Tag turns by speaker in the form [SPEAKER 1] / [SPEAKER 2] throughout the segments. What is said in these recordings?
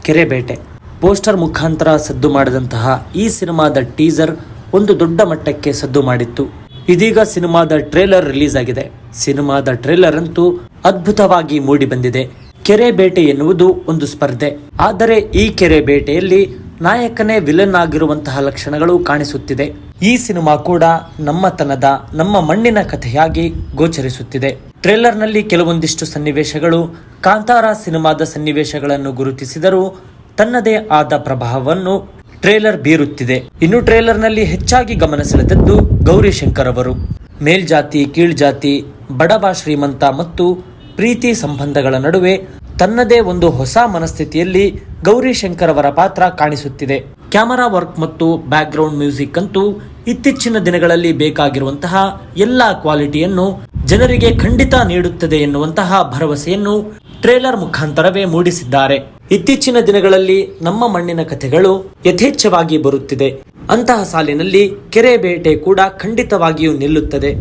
[SPEAKER 1] Kerebete poster ಮುಖಾಂತರ ಸದ್ದು ಮಾಡಿದಂತಹ ಈ ಸಿನಿಮಾದ ಟೀಸರ್ ಒಂದು ದೊಡ್ಡ ಮಟ್ಟಕ್ಕೆ ಸದ್ದು ಮಾಡಿತ್ತು. ಇದೀಗ ಸಿನಿಮಾದ ಟ್ರೇಲರ್ ರಿಲೀಸ್ ಆಗಿದೆ. ಸಿನಿಮಾದ ಟ್ರೇಲರ್ ಅಂತೂ ಅದ್ಭುತವಾಗಿ ಮೂಡಿ ಬಂದಿದೆ. ಕೆರೆಬೇಟೆ ಎನ್ನುವುದು ಒಂದು ಸ್ಪರ್ಧೆ, ಆದರೆ ಈ ಕೆರೆಬೇಟೆಯಲ್ಲಿ ನಾಯಕನೇ ವಿಲನ್ ಆಗಿರುವಂತಹ ಲಕ್ಷಣಗಳು ಕಾಣಿಸುತ್ತಿದೆ. ಈ ಸಿನಿಮಾ ಕೂಡ ನಮ್ಮತನದ ನಮ್ಮ ಮಣ್ಣಿನ ಕಥೆಯಾಗಿ ಗೋಚರಿಸುತ್ತಿದೆ. ಟ್ರೇಲರ್ನಲ್ಲಿ ಕೆಲವೊಂದಿಷ್ಟು ಸನ್ನಿವೇಶಗಳು ಕಾಂತಾರ ಸಿನಿಮಾದ ಸನ್ನಿವೇಶಗಳನ್ನು ಗುರುತಿಸಿದರೂ ತನ್ನದೇ ಆದ ಪ್ರಭಾವವನ್ನು ಟ್ರೇಲರ್ ಬೀರುತ್ತಿದೆ. ಇನ್ನು ಟ್ರೇಲರ್ನಲ್ಲಿ ಹೆಚ್ಚಾಗಿ ಗಮನ ಸೆಳೆದದ್ದು ಗೌರಿಶಂಕರ್ ಅವರು. ಮೇಲ್ಜಾತಿ ಕೀಳ್ಜಾತಿ, ಬಡವ ಶ್ರೀಮಂತ ಮತ್ತು ಪ್ರೀತಿ ಸಂಬಂಧಗಳ ನಡುವೆ ತನ್ನದೇ ಒಂದು ಹೊಸ ಮನಸ್ಥಿತಿಯಲ್ಲಿ ಗೌರಿಶಂಕರ್ ಅವರ ಪಾತ್ರ ಕಾಣಿಸುತ್ತಿದೆ. ಕ್ಯಾಮರಾ ವರ್ಕ್ ಮತ್ತು ಬ್ಯಾಕ್ ಗ್ರೌಂಡ್ ಮ್ಯೂಸಿಕ್ ಅಂತೂ ಇತ್ತೀಚಿನ ದಿನಗಳಲ್ಲಿ ಬೇಕಾಗಿರುವಂತಹ ಎಲ್ಲಾ ಕ್ವಾಲಿಟಿಯನ್ನು ಜನರಿಗೆ ಖಂಡಿತ ನೀಡುತ್ತದೆ ಎನ್ನುವಂತಹ ಭರವಸೆಯನ್ನು ಟ್ರೇಲರ್ ಮುಖಾಂತರವೇ ಮೂಡಿಸಿದ್ದಾರೆ. ಇತ್ತೀಚಿನ ದಿನಗಳಲ್ಲಿ ನಮ್ಮ ಮಣ್ಣಿನ ಕಥೆಗಳು ಯಥೇಚ್ಛವಾಗಿ ಬರುತ್ತಿದೆ. ಅಂತಹ ಸಾಲಿನಲ್ಲಿ ಕೆರೆಬೇಟೆ ಕೂಡ ಖಂಡಿತವಾಗಿಯೂ ನಿಲ್ಲುತ್ತದೆ.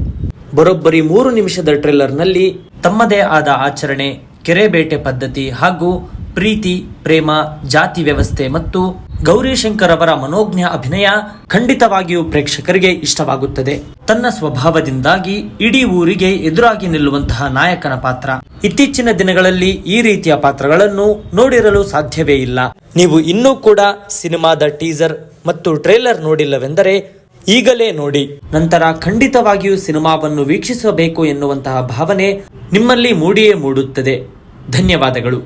[SPEAKER 1] ಬರೋಬ್ಬರಿ 3 ನಿಮಿಷದ ಟ್ರೇಲರ್ನಲ್ಲಿ ತಮ್ಮದೇ ಆದ ಆಚರಣೆ, ಕೆರೆಬೇಟೆ ಪದ್ಧತಿ ಹಾಗೂ ಪ್ರೀತಿ, ಪ್ರೇಮ, ಜಾತಿ ವ್ಯವಸ್ಥೆ ಮತ್ತು ಗೌರಿಶಂಕರ್ ಅವರ ಮನೋಜ್ಞ ಅಭಿನಯ ಖಂಡಿತವಾಗಿಯೂ ಪ್ರೇಕ್ಷಕರಿಗೆ ಇಷ್ಟವಾಗುತ್ತದೆ. ತನ್ನ ಸ್ವಭಾವದಿಂದಾಗಿ ಇಡೀ ಊರಿಗೆ ಎದುರಾಗಿ ನಿಲ್ಲುವಂತಹ ನಾಯಕನ ಪಾತ್ರ. ಇತ್ತೀಚಿನ ದಿನಗಳಲ್ಲಿ ಈ ರೀತಿಯ ಪಾತ್ರಗಳನ್ನು ನೋಡಿರಲು ಸಾಧ್ಯವೇ ಇಲ್ಲ. ನೀವು ಇನ್ನೂ ಕೂಡ ಸಿನಿಮಾದ ಟೀಸರ್ ಮತ್ತು ಟ್ರೇಲರ್ ನೋಡಿಲ್ಲವೆಂದರೆ ಈಗಲೇ ನೋಡಿ, ನಂತರ ಖಂಡಿತವಾಗಿಯೂ ಸಿನಿಮಾವನ್ನು ವೀಕ್ಷಿಸಬೇಕು ಎನ್ನುವಂತಹ ಭಾವನೆ ನಿಮ್ಮಲ್ಲಿ ಮೂಡಿಯೇ ಮೂಡುತ್ತದೆ. ಧನ್ಯವಾದಗಳು.